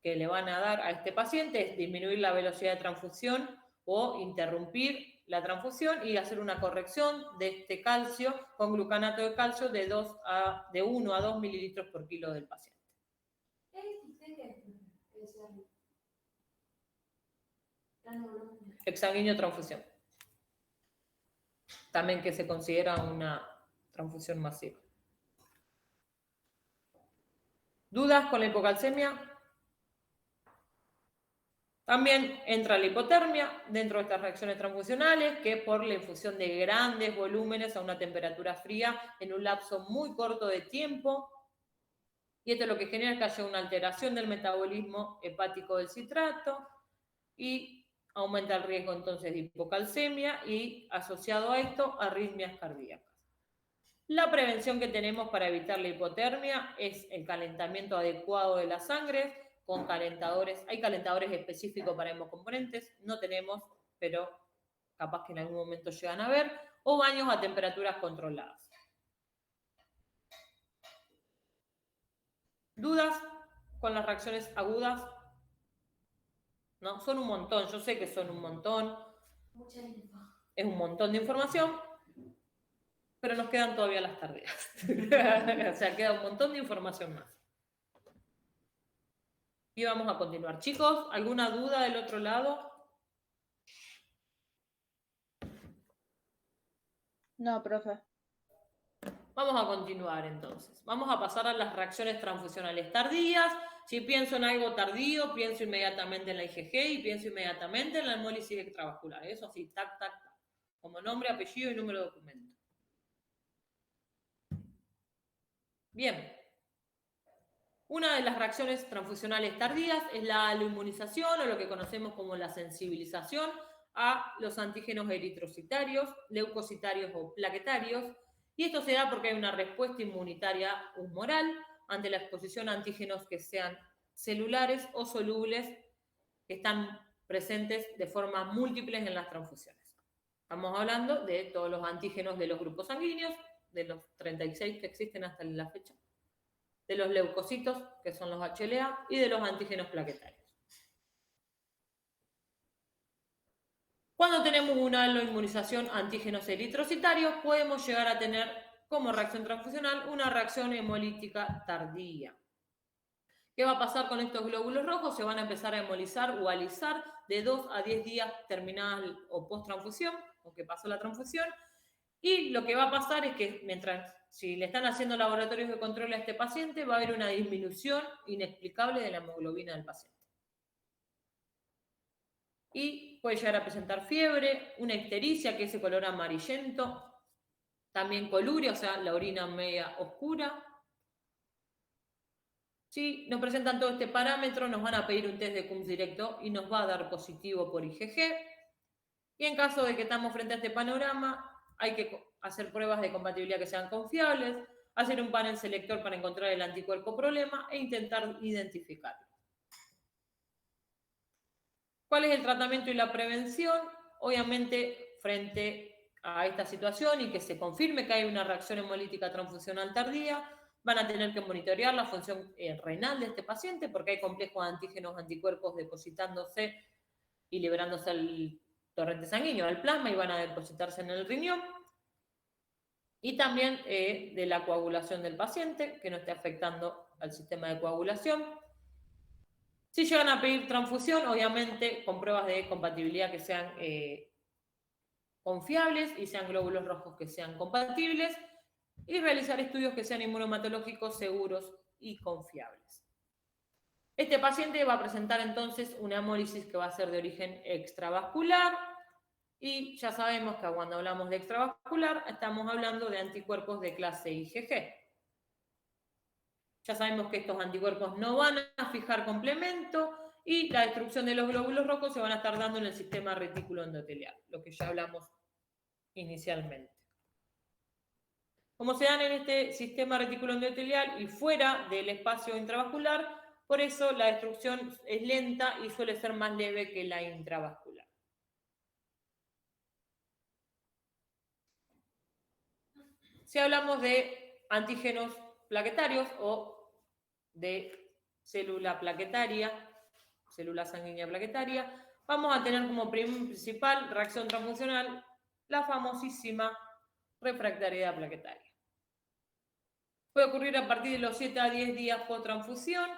que le van a dar a este paciente es disminuir la velocidad de transfusión o interrumpir la transfusión y hacer una corrección de este calcio con glucanato de calcio de 1 a 2 mililitros por kilo del paciente. Exsanguíneo transfusión. También que se considera una transfusión masiva. ¿Dudas con la hipocalcemia? También entra la hipotermia dentro de estas reacciones transfusionales, que es por la infusión de grandes volúmenes a una temperatura fría en un lapso muy corto de tiempo. Y esto lo que genera es que haya una alteración del metabolismo hepático del citrato y aumenta el riesgo entonces de hipocalcemia y asociado a esto, arritmias cardíacas. La prevención que tenemos para evitar la hipotermia es el calentamiento adecuado de la sangre con calentadores. Hay calentadores específicos para hemocomponentes, no tenemos, pero capaz que en algún momento llegan a ver, o baños a temperaturas controladas. ¿Dudas con las reacciones agudas? No, son un montón, yo sé que son un montón. Mucha info. Es un montón de información, pero nos quedan todavía las tardías. O sea, queda un montón de información más. Y vamos a continuar. Chicos, ¿alguna duda del otro lado? No, profe. Vamos a continuar entonces. Vamos a pasar a las reacciones transfusionales tardías. Si pienso en algo tardío, pienso inmediatamente en la IgG y pienso inmediatamente en la hemólisis extravascular. Eso sí, tac, tac, tac. Como nombre, apellido y número de documento. Bien. Una de las reacciones transfusionales tardías es la aloinmunización o lo que conocemos como la sensibilización a los antígenos eritrocitarios, leucocitarios o plaquetarios. Y esto se da porque hay una respuesta inmunitaria humoral ante la exposición a antígenos que sean celulares o solubles que están presentes de forma múltiples en las transfusiones. Estamos hablando de todos los antígenos de los grupos sanguíneos, de los 36 que existen hasta la fecha, de los leucocitos, que son los HLA, y de los antígenos plaquetarios. Cuando tenemos una aloinmunización a antígenos eritrocitarios, podemos llegar a tener como reacción transfusional una reacción hemolítica tardía. ¿Qué va a pasar con estos glóbulos rojos? Se van a empezar a hemolizar o alisar de 2 a 10 días terminada o post-transfusión, o que pasó la transfusión, y lo que va a pasar es que si le están haciendo laboratorios de control a este paciente, va a haber una disminución inexplicable de la hemoglobina del paciente. Y puede llegar a presentar fiebre, una ictericia, que es ese color amarillento, también coluria, o sea, la orina media oscura. Si nos presentan todo este parámetro, nos van a pedir un test de Coombs directo y nos va a dar positivo por IgG. Y en caso de que estamos frente a este panorama, hay que hacer pruebas de compatibilidad que sean confiables, hacer un panel selector para encontrar el anticuerpo problema e intentar identificarlo. ¿Cuál es el tratamiento y la prevención? Obviamente, frente a esta situación y que se confirme que hay una reacción hemolítica transfusional tardía, van a tener que monitorear la función renal de este paciente porque hay complejos de antígenos anticuerpos depositándose y liberándose al torrente sanguíneo, al plasma, y van a depositarse en el riñón. Y también de la coagulación del paciente, que no esté afectando al sistema de coagulación. Si llegan a pedir transfusión, obviamente con pruebas de compatibilidad que sean confiables y sean glóbulos rojos que sean compatibles, y realizar estudios que sean inmunohematológicos seguros y confiables. Este paciente va a presentar entonces una hemólisis que va a ser de origen extravascular, y ya sabemos que cuando hablamos de extravascular estamos hablando de anticuerpos de clase IgG. Ya sabemos que estos anticuerpos no van a fijar complemento y la destrucción de los glóbulos rojos se van a estar dando en el sistema retículo endotelial, lo que ya hablamos inicialmente. Como se dan en este sistema retículo endotelial y fuera del espacio intravascular, por eso la destrucción es lenta y suele ser más leve que la intravascular. Si hablamos de antígenos plaquetarios o de célula plaquetaria, célula sanguínea plaquetaria, vamos a tener como principal reacción transfusional la famosísima refractariedad plaquetaria. Puede ocurrir a partir de los 7 a 10 días por transfusión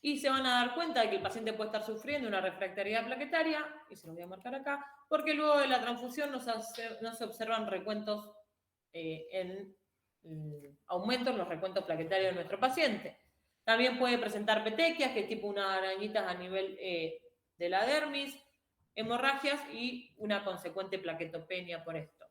y se van a dar cuenta de que el paciente puede estar sufriendo una refractariedad plaquetaria, y se los voy a marcar acá, porque luego de la transfusión no se observan recuentos aumentos en los recuentos plaquetarios de nuestro paciente. También puede presentar petequias, que es tipo unas arañitas a nivel de la dermis, hemorragias y una consecuente plaquetopenia por esto.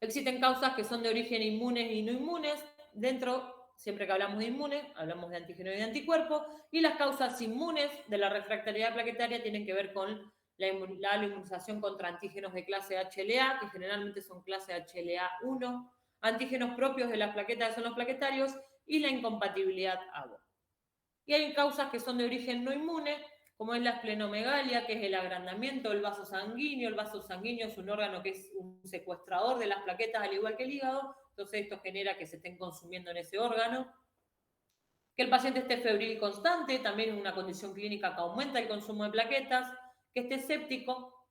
Existen causas que son de origen inmunes y no inmunes. Dentro, siempre que hablamos de inmunes, hablamos de antígeno y de anticuerpo, y las causas inmunes de la refractariedad plaquetaria tienen que ver con la inmunización contra antígenos de clase HLA, que generalmente son clase HLA-1, antígenos propios de las plaquetas, que son los plaquetarios, y la incompatibilidad ABO. Y hay causas que son de origen no inmune, como es la esplenomegalia, que es el agrandamiento del vaso sanguíneo. El vaso sanguíneo es un órgano que es un secuestrador de las plaquetas, al igual que el hígado, entonces esto genera que se estén consumiendo en ese órgano. Que el paciente esté febril constante, también es una condición clínica que aumenta el consumo de plaquetas. Que esté séptico,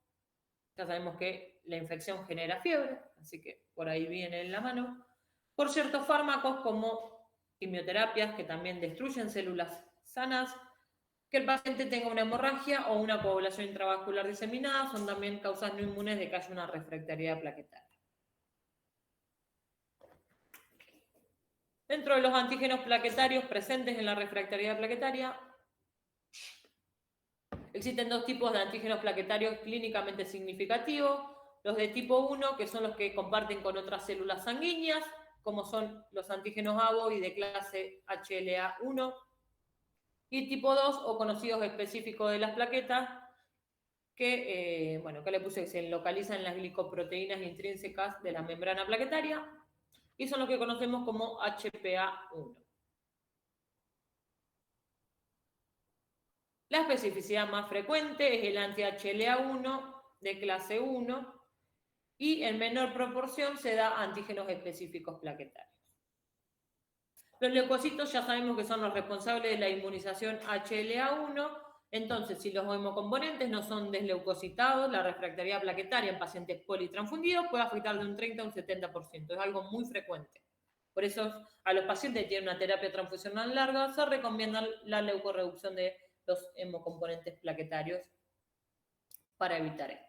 ya sabemos que la infección genera fiebre, así que por ahí viene en la mano. Por ciertos fármacos como quimioterapias que también destruyen células sanas. Que el paciente tenga una hemorragia o una coagulación intravascular diseminada son también causas no inmunes de que haya una refractariedad plaquetaria. Dentro de los antígenos plaquetarios presentes en la refractariedad plaquetaria, existen dos tipos de antígenos plaquetarios clínicamente significativos. Los de tipo 1, que son los que comparten con otras células sanguíneas, como son los antígenos ABO y de clase HLA-1. Y tipo 2, o conocidos específicos de las plaquetas, que, acá le puse que se localizan en las glicoproteínas intrínsecas de la membrana plaquetaria, y son los que conocemos como HPA-1. La especificidad más frecuente es el anti-HLA-1 de clase 1, y en menor proporción se da antígenos específicos plaquetarios. Los leucocitos ya sabemos que son los responsables de la inmunización HLA-1, entonces si los hemocomponentes no son desleucocitados, la refractariedad plaquetaria en pacientes politransfundidos puede afectar de un 30 a un 70%, es algo muy frecuente. Por eso a los pacientes que tienen una terapia transfusional larga se recomienda la leucorreducción de los hemocomponentes plaquetarios para evitar esto.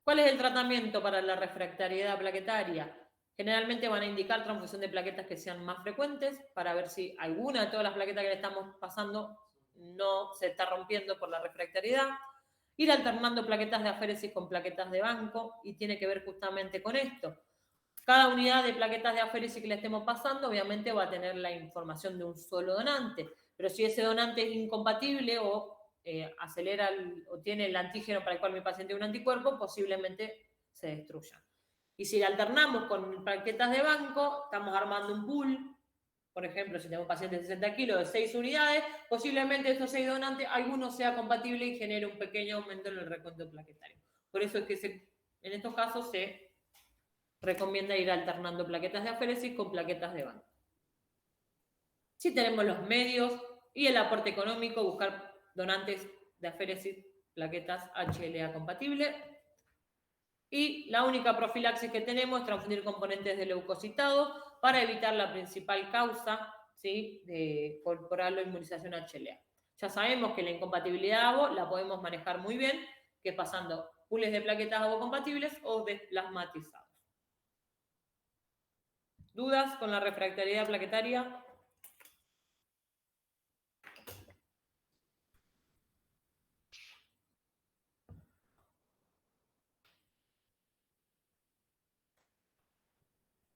¿Cuál es el tratamiento para la refractariedad plaquetaria? Generalmente van a indicar transfusión de plaquetas que sean más frecuentes para ver si alguna de todas las plaquetas que le estamos pasando no se está rompiendo por la refractariedad. Ir alternando plaquetas de aféresis con plaquetas de banco, y tiene que ver justamente con esto. Cada unidad de plaquetas de aféresis que le estemos pasando obviamente va a tener la información de un solo donante, pero si ese donante es incompatible o acelera o tiene el antígeno para el cual mi paciente tiene un anticuerpo, posiblemente se destruya. Y si la alternamos con plaquetas de banco, estamos armando un pool. Por ejemplo, si tenemos pacientes de 60 kilos de 6 unidades, posiblemente de estos 6 donantes, alguno sea compatible y genere un pequeño aumento en el recuento plaquetario. Por eso es que en estos casos se recomienda ir alternando plaquetas de aféresis con plaquetas de banco. Si tenemos los medios y el aporte económico, buscar donantes de aféresis, plaquetas HLA compatible. Y la única profilaxis que tenemos es transfundir componentes de leucocitados para evitar la principal causa, ¿sí?, de corporal o inmunización HLA. Ya sabemos que la incompatibilidad ABO la podemos manejar muy bien, que es pasando pools de plaquetas ABO compatibles o desplasmatizados. ¿Dudas con la refractariedad plaquetaria?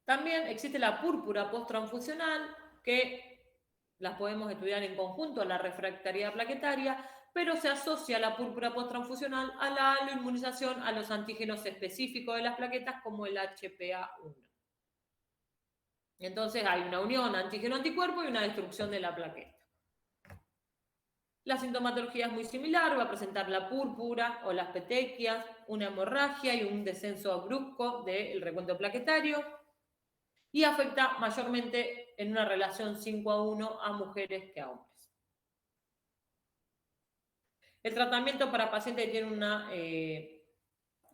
También existe la púrpura posttransfusional, que las podemos estudiar en conjunto a la refractariedad plaquetaria, pero se asocia la púrpura posttransfusional a la aloinmunización a los antígenos específicos de las plaquetas como el HPA-1. Entonces hay una unión antígeno-anticuerpo y una destrucción de la plaqueta. La sintomatología es muy similar, va a presentar la púrpura o las petequias, una hemorragia y un descenso brusco del recuento plaquetario, y afecta mayormente en una relación 5:1 a mujeres que a hombres. El tratamiento para pacientes que tienen una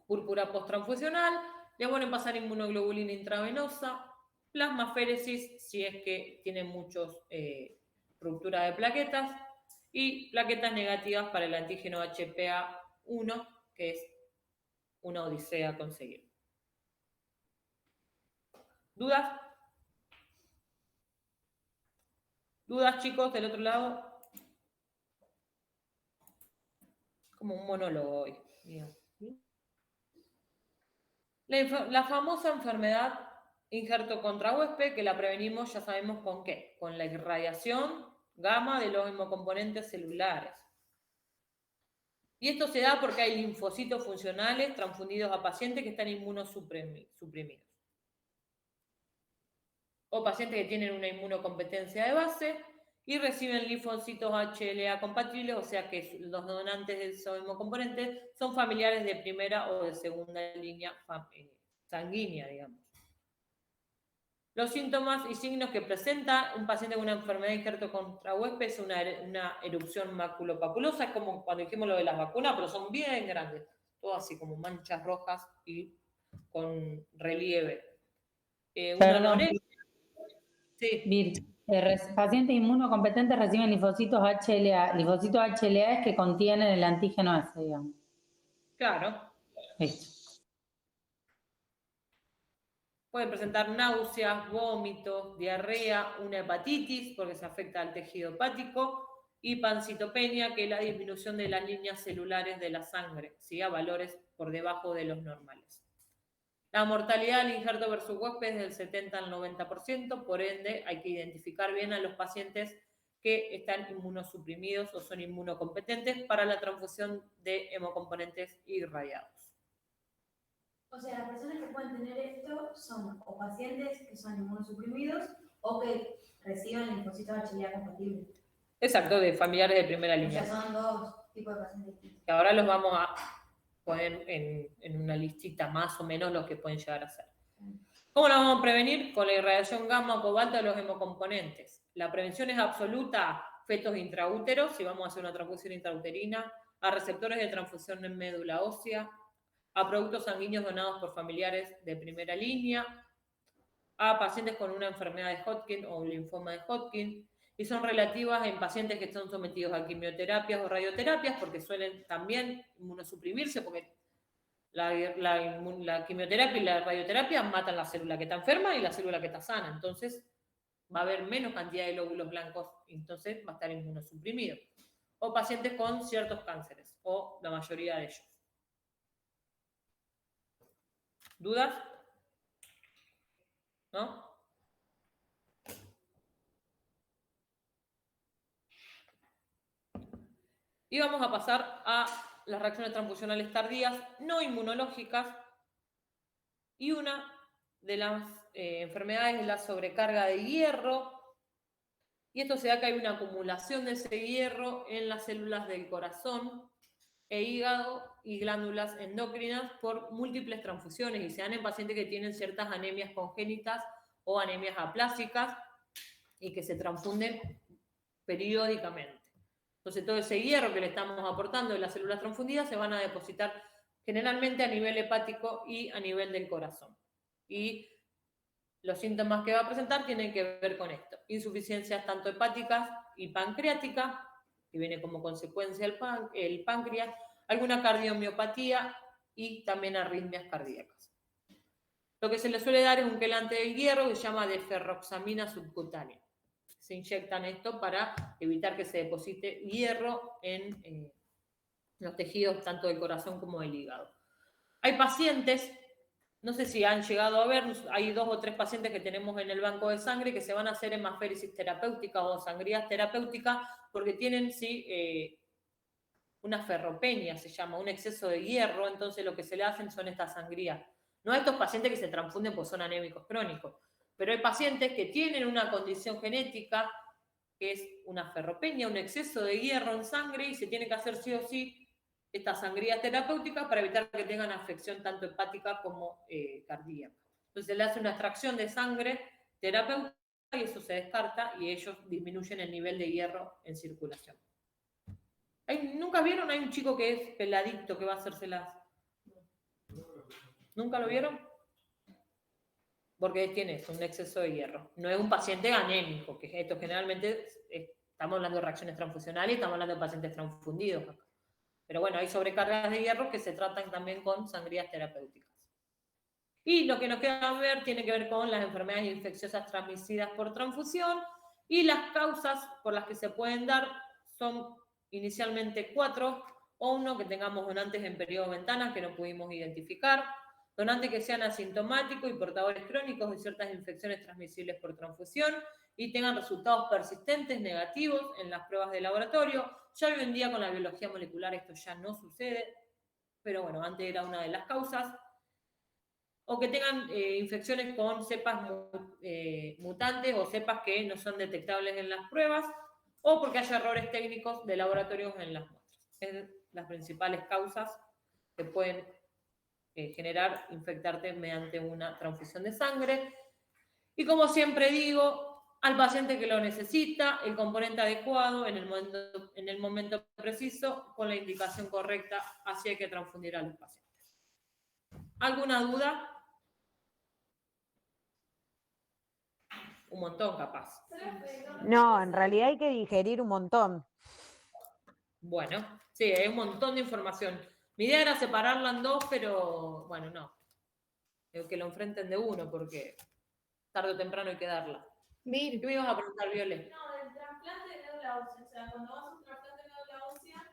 púrpura posttransfusional, le pueden pasar inmunoglobulina intravenosa, plasmaféresis si es que tiene muchos ruptura de plaquetas, y plaquetas negativas para el antígeno HPA-1, que es una odisea conseguir. ¿Dudas? ¿Dudas, chicos, del otro lado? como un monólogo hoy, digamos. La famosa enfermedad injerto contra huésped, que la prevenimos, ya sabemos con qué, con la irradiación gamma de los hemocomponentes celulares. Y esto se da porque hay linfocitos funcionales transfundidos a pacientes que están inmunosuprimidos. O pacientes que tienen una inmunocompetencia de base y reciben linfocitos HLA compatibles, o sea que los donantes de esos hemocomponentes son familiares de primera o de segunda línea sanguínea, digamos. Los síntomas y signos que presenta un paciente con una enfermedad injerto contra huésped es una erupción maculopapulosa, es como cuando dijimos lo de las vacunas, pero son bien grandes, todo así como manchas rojas y con relieve. Una Perdón, anorexia. Sí. Vir, pacientes inmunocompetentes reciben linfocitos HLA. Linfocitos HLA es que contienen el antígeno ese, digamos. Claro. Listo. Pueden presentar náuseas, vómitos, diarrea, una hepatitis, porque se afecta al tejido hepático, y pancitopenia, que es la disminución de las líneas celulares de la sangre, ¿sí? A valores por debajo de los normales. La mortalidad al injerto versus huésped es del 70 al 90%, por ende hay que identificar bien a los pacientes que están inmunosuprimidos o son inmunocompetentes para la transfusión de hemocomponentes irradiados. O sea, las personas que pueden tener esto son o pacientes que son inmunosuprimidos o que reciben linfocitos HLA compatibles. Exacto, de familiares de primera O línea. sea, son dos tipos de pacientes distintos. Que ahora los vamos a poner en una listita más o menos los que pueden llegar a ser. ¿Cómo lo vamos a prevenir? Con la irradiación gamma o cobalto de los hemocomponentes. La prevención es absoluta a fetos intraúteros, si vamos a hacer una transfusión intrauterina, a receptores de transfusión en médula ósea, a productos sanguíneos donados por familiares de primera línea, a pacientes con una enfermedad de Hodgkin o un linfoma de Hodgkin, y son relativas en pacientes que están sometidos a quimioterapias o radioterapias, porque suelen también inmunosuprimirse, porque la quimioterapia y la radioterapia matan la célula que está enferma y la célula que está sana, entonces va a haber menos cantidad de glóbulos blancos, entonces va a estar inmunosuprimido. O pacientes con ciertos cánceres, o la mayoría de ellos. ¿Dudas? ¿No? Y vamos a pasar a las reacciones transfusionales tardías no inmunológicas. Y una de las enfermedades es la sobrecarga de hierro. Y esto se da que hay una acumulación de ese hierro en las células del corazón e hígado y glándulas endocrinas por múltiples transfusiones, y se dan en pacientes que tienen ciertas anemias congénitas o anemias aplásicas y que se transfunden periódicamente. Entonces todo ese hierro que le estamos aportando en las células transfundidas se van a depositar generalmente a nivel hepático y a nivel del corazón. Y los síntomas que va a presentar tienen que ver con esto: insuficiencias tanto hepáticas y pancreáticas, que viene como consecuencia el páncreas, alguna cardiomiopatía y también arritmias cardíacas. Lo que se le suele dar es un quelante de hierro que se llama deferroxamina subcutánea. Se inyectan esto para evitar que se deposite hierro en los tejidos tanto del corazón como del hígado. Hay pacientes, no sé si han llegado a ver, hay 2 o 3 pacientes que tenemos en el banco de sangre que se van a hacer hemaféresis terapéutica o sangrías terapéuticas porque tienen, sí, una ferropenia, se llama, un exceso de hierro, entonces lo que se le hacen son estas sangrías. No a estos pacientes que se transfunden porque son anémicos crónicos, pero hay pacientes que tienen una condición genética que es una ferropenia, un exceso de hierro en sangre, y se tiene que hacer sí o sí estas sangrías terapéuticas para evitar que tengan afección tanto hepática como cardíaca. Entonces se le hace una extracción de sangre terapéutica y eso se descarta y ellos disminuyen el nivel de hierro en circulación. ¿Nunca vieron? Hay un chico que es peladito que va a hacérselas. ¿Nunca lo vieron? Porque tiene eso, un exceso de hierro. No es un paciente anémico, que esto generalmente estamos hablando de reacciones transfusionales y estamos hablando de pacientes transfundidos acá. Pero bueno, hay sobrecargas de hierro que se tratan también con sangrías terapéuticas. Y lo que nos queda ver tiene que ver con las enfermedades infecciosas transmitidas por transfusión, y las causas por las que se pueden dar son inicialmente 4, o uno que tengamos donantes en periodo de ventanas que no pudimos identificar, donantes que sean asintomáticos y portadores crónicos de ciertas infecciones transmisibles por transfusión y tengan resultados persistentes negativos en las pruebas de laboratorio. Ya hoy en día con la biología molecular esto ya no sucede, pero bueno, antes era una de las causas. O que tengan infecciones con cepas mutantes o cepas que no son detectables en las pruebas, o porque haya errores técnicos de laboratorios en las muestras. Es las principales causas que pueden generar infectarte mediante una transfusión de sangre. Y como siempre digo, al paciente que lo necesita, el componente adecuado en el momento preciso, con la indicación correcta, así hay que transfundir a los pacientes. ¿Alguna duda? Un montón, capaz. No, en realidad hay que digerir un montón. Bueno, sí, hay un montón de información. Mi idea era separarla en dos, pero bueno, no. Que lo enfrenten de uno, porque tarde o temprano hay que darla. Vir, ¿Qué me ibas a preguntar, Viole? No, del trasplante de médula ósea. O sea, cuando vas a un trasplante de médula ósea,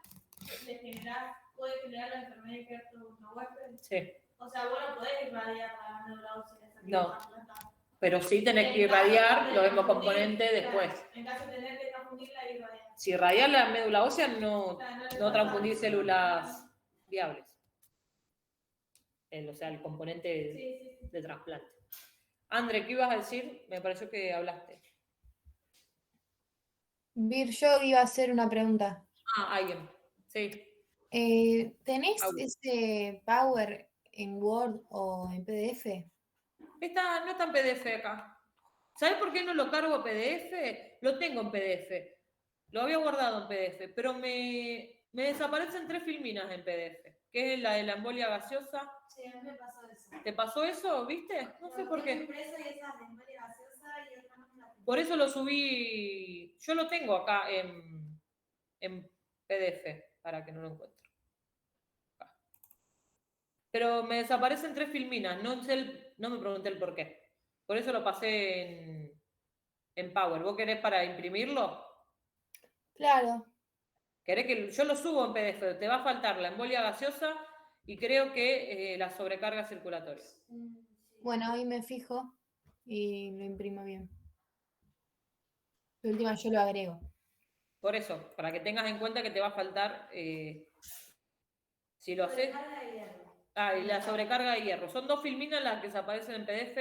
puede generar la enfermedad de Kertow-Huesper. Sí. O sea, vos no podés irradiar la médula ósea. Esa que No. está trasplantada. Pero sí tenés que irradiar los mismos componentes después. En caso de tener que transfundirla, irradiar. Si irradiar la médula ósea, no transfundir células viables. O sea, el componente de trasplante. André, ¿qué ibas a decir? Me pareció que hablaste. Vir, yo iba a hacer una pregunta. Ah, alguien. Sí. ¿Tenés Audio. ese Power en Word o en PDF? No está en PDF acá. ¿Sabes por qué no lo cargo a PDF? Lo tengo en PDF. Lo había guardado en PDF, pero me desaparecen 3 filminas en PDF, que es la de la embolia gaseosa. Sí, a mí me pasó eso. ¿Te pasó eso, viste? No sé por qué. Impresa y esas de embolia gaseosa y otra más la tengo. Por eso lo subí. Yo lo tengo acá en PDF, para que no lo encuentre. Acá. Pero me desaparecen 3 filminas, no me pregunté el por qué. Por eso lo pasé en Power. ¿Vos querés para imprimirlo? Claro. ¿Querés que yo lo subo en PDF? Te va a faltar la embolia gaseosa y creo que la sobrecarga circulatoria. Bueno, hoy me fijo y lo imprimo bien. De última yo lo agrego. Por eso, para que tengas en cuenta que te va a faltar, si lo haces... Ah, y la sobrecarga de hierro. Son 2 filminas las que se aparecen en PDF.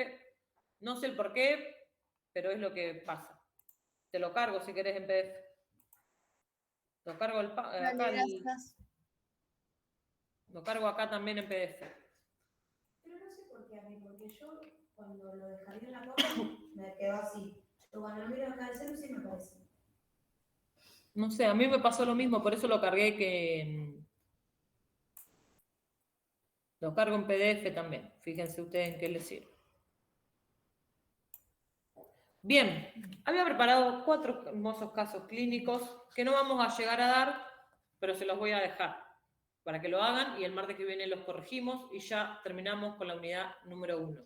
No sé el por qué, pero es lo que pasa. Te lo cargo si querés en PDF. Lo cargo acá, Gracias. lo cargo acá también en PDF. Pero no sé por qué a mí, porque yo cuando lo descargué en la compu me quedó así. Pero cuando lo miro acá en el celu sí me parece. No sé, a mí me pasó lo mismo, por eso lo cargué lo cargo en PDF también. Fíjense ustedes en qué les sirve. Bien, había preparado 4 hermosos casos clínicos que no vamos a llegar a dar, pero se los voy a dejar para que lo hagan y el martes que viene los corregimos y ya terminamos con la unidad número 1.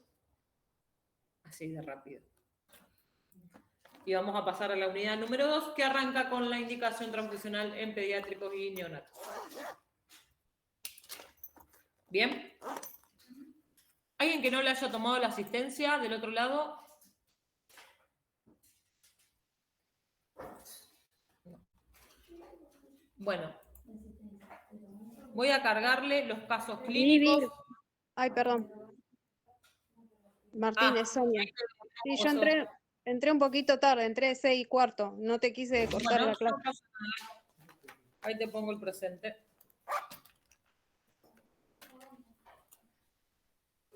Así de rápido. Y vamos a pasar a la unidad número 2, que arranca con la indicación transfusional en pediátricos y neonatos. ¿Bien? ¿Alguien que no le haya tomado la asistencia del otro lado? Bueno. Voy a cargarle los casos clínicos. Ay, perdón. Martínez, Sonia. Sí, yo entré un poquito tarde, entré 6:15. No te quise cortar Bueno, la clase. no pasa nada. Ahí te pongo el presente.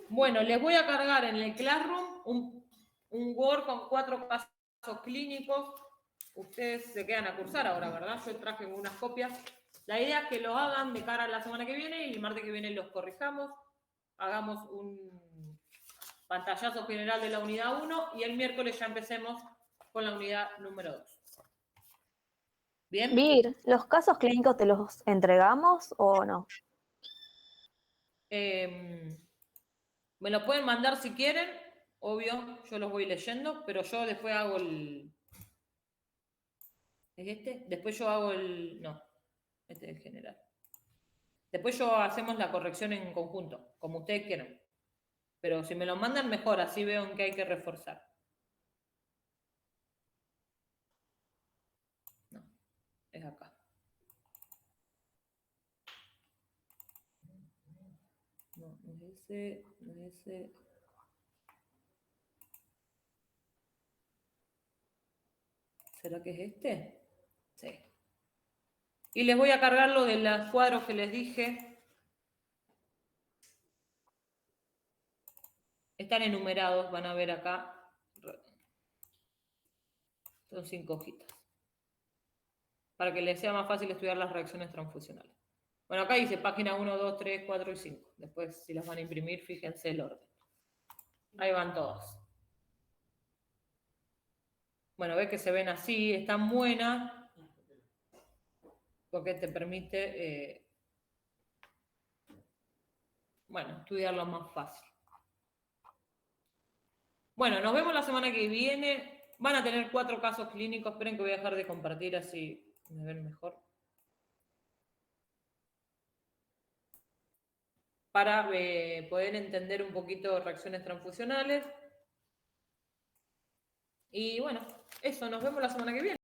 Bueno, les voy a cargar en el Classroom un Word con 4 casos clínicos. Ustedes se quedan a cursar ahora, ¿verdad? Yo traje unas copias. La idea es que lo hagan de cara a la semana que viene y el martes que viene los corrijamos. Hagamos un pantallazo general de la unidad 1 y el miércoles ya empecemos con la unidad número 2. ¿Bien? Vir, ¿los casos clínicos te los entregamos o no? Me lo pueden mandar si quieren, obvio, yo los voy leyendo, pero yo después hago el... ¿Es este? Después yo hago el... No, este es el general. Después hacemos la corrección en conjunto, como ustedes quieran. Pero si me lo mandan, mejor, así veo en qué hay que reforzar. No, es acá. No, no es ese, no es ese. ¿Será que es este? Sí. Y les voy a cargar lo de los cuadros que les dije. Están enumerados, van a ver acá. Son 5 hojitas. Para que les sea más fácil estudiar las reacciones transfusionales. Bueno, acá dice página 1, 2, 3, 4 y 5. Después, si las van a imprimir, fíjense el orden. Ahí van todas. Bueno, ves que se ven así, están buenas, porque te permite, bueno, estudiarlo más fácil. Bueno, nos vemos la semana que viene. Van a tener 4 casos clínicos. Esperen que voy a dejar de compartir así me ven mejor. Para poder entender un poquito reacciones transfusionales. Y bueno, eso, nos vemos la semana que viene.